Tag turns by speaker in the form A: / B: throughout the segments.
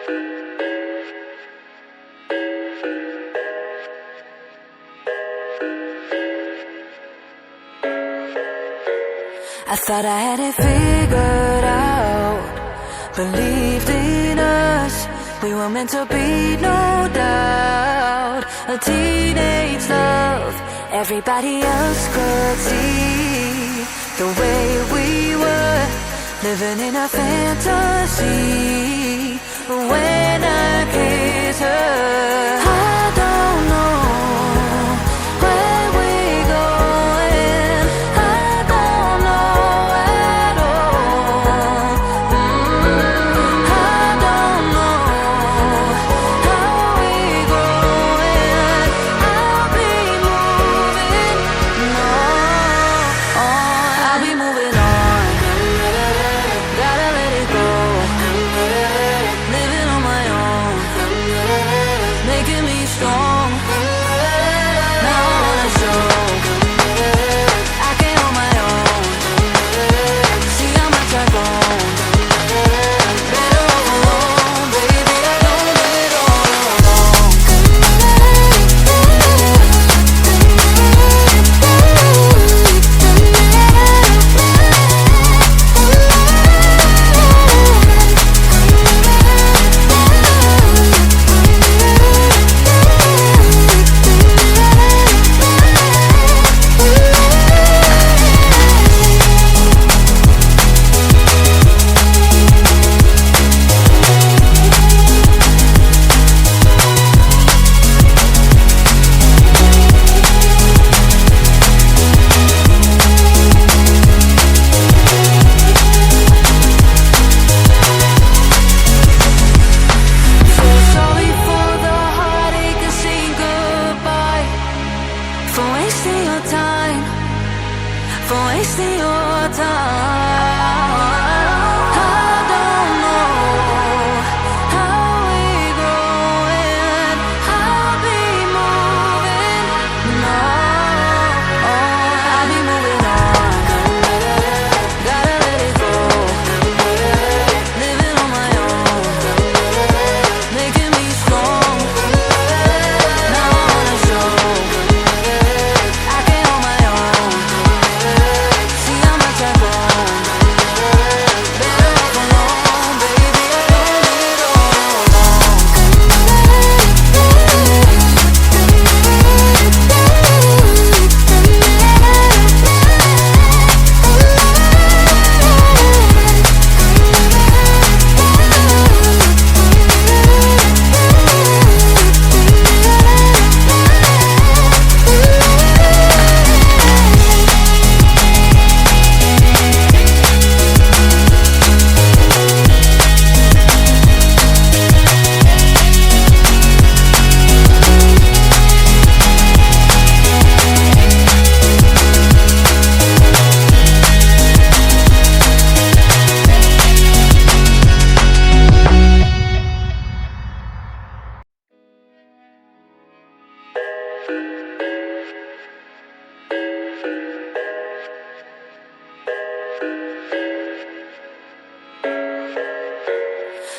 A: I thought I had it figured out, believed in us, we were meant to be, no doubt. A teenage love, everybody else could see the way we were, living in a fantasy. When I kiss her, I don't know where we're going, I don't know at all. I don't know how we're going, I'll be moving on, I'll be moving on, gotta let it go, living on my own, making me strong. Now I wanna show I can hold my own, see how much I've grown. Better off alone, baby, I don't do it all alone. So sorry for the heartache and saying goodbye, for wasting your time, for wasting your time. I don't know how we're going, I'll be moving on, I'll be moving on, gotta let it go, living on my own, making me strong. Now I wanna show I can hold my own, see how much I've grown. Better off alone, baby, I don't do it all alone.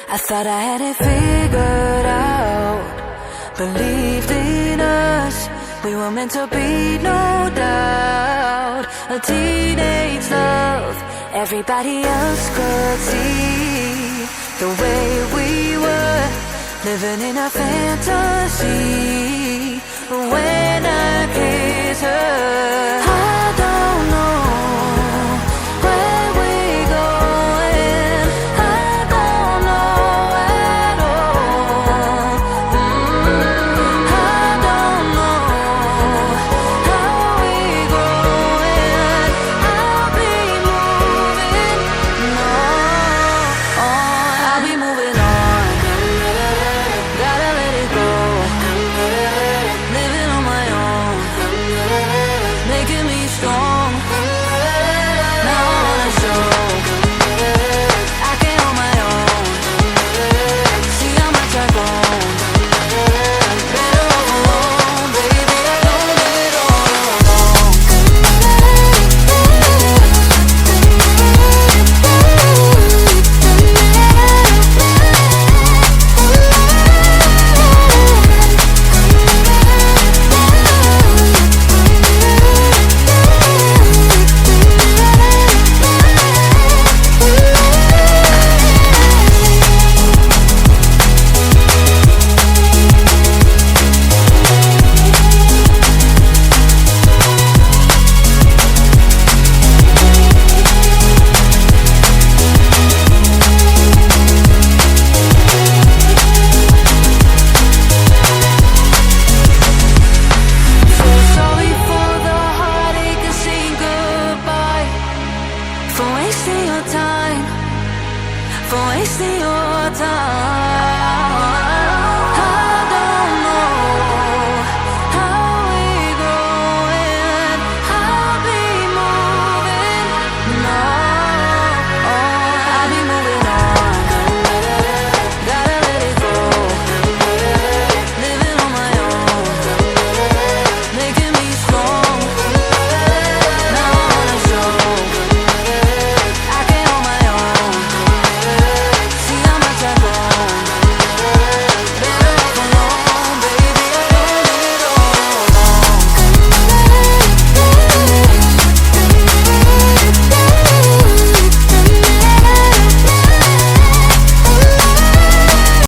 A: I thought I had it figured out, believed in us, we were meant to be, no doubt. A teenage love, everybody else could see the way we were, living in a fantasy. When I kiss her, I don't know where we're going, I don't know at all. I don't know how we're going, I'll be moving on, I'll be moving on, gotta let it go, living on my own, making me strong. for wasting your time.